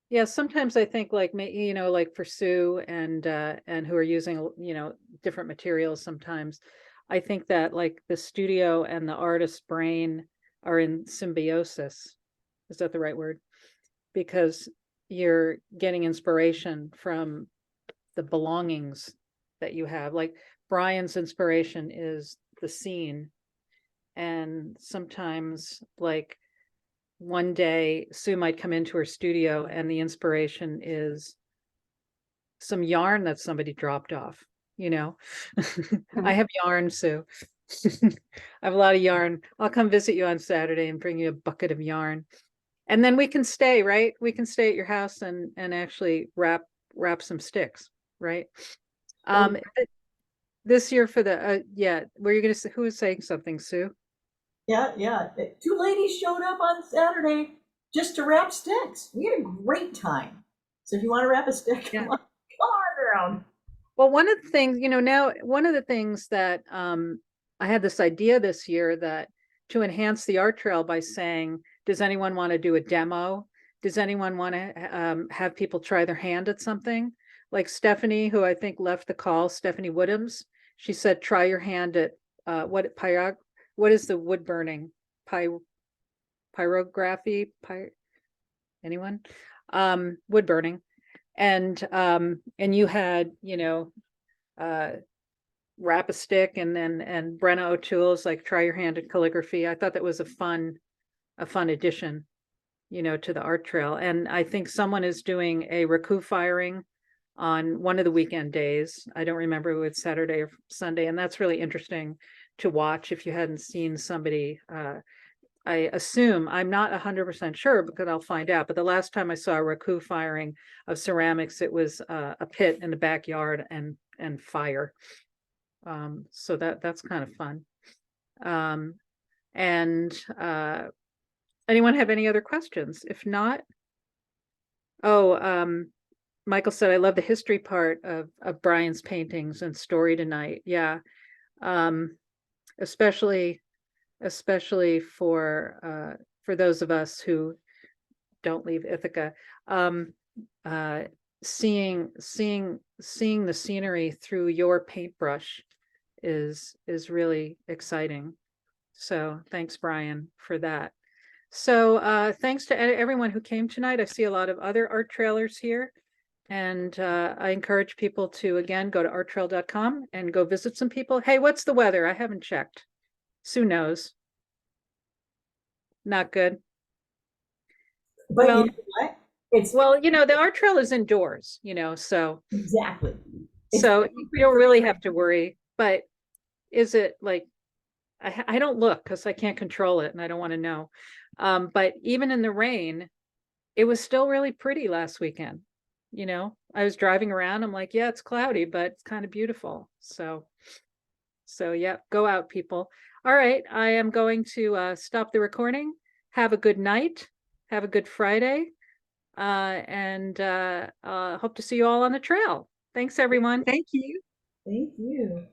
Yeah, sometimes I think like, you know, like for Sue and who are using, you know, different materials sometimes, I think that like the studio and the artist's brain are in symbiosis. Is that the right word? Because you're getting inspiration from the belongings that you have. Like Brian's inspiration is the scene. And sometimes like one day Sue might come into her studio and the inspiration is some yarn that somebody dropped off, you know. I have yarn, Sue. I have a lot of yarn. I'll come visit you on Saturday and bring you a bucket of yarn. And then we can stay, right? We can stay at your house and actually wrap some sticks, right? This year for the yeah, were you gonna say, who was saying something, Sue? Yeah. Two ladies showed up on Saturday just to wrap sticks. We had a great time. So if you want to wrap a stick, Yeah. come on around. Well, one of the things, you know, now one of the things that I had this idea this year that to enhance the art trail by saying, does anyone want to do a demo? Does anyone want to have people try their hand at something? Like Stephanie, who I think left the call, Stephanie Woodhams, she said, try your hand at what is the wood burning? Pyrography? Anyone? Wood burning. And you had, you know, wrap a stick, and Brenna O'Toole's like try your hand at calligraphy. I thought that was a fun addition, you know, to the art trail. And I think someone is doing a raku firing on one of the weekend days. I don't remember if it's Saturday or Sunday, and that's really interesting to watch if you hadn't seen somebody I assume, I'm not 100% sure because I'll find out, but the last time I saw a raku firing of ceramics, it was a pit in the backyard and fire. So that's kind of fun. And anyone have any other questions? If not, Michael said, I love the history part of Brian's paintings and story tonight. Yeah. Especially for those of us who don't leave Ithaca. Seeing the scenery through your paintbrush is really exciting. So thanks, Brian, for that. So thanks to everyone who came tonight. I see a lot of other art trailers here. And I encourage people to, again, go to arttrail.com and go visit some people. Hey, what's the weather? I haven't checked. Sue knows. Not good. But Well, you know what? It's well, the art trail is indoors, so exactly. so you don't really have to worry. But is it like, I don't look because I can't control it and I don't want to know. But even in the rain, it was still really pretty last weekend. I was driving around. I'm like, yeah, it's cloudy, but it's kind of beautiful. So yeah, go out, people. All right, I am going to stop the recording. Have a good night. Have a good Friday. And hope to see you all on the trail. Thanks, everyone. Thank you. Thank you.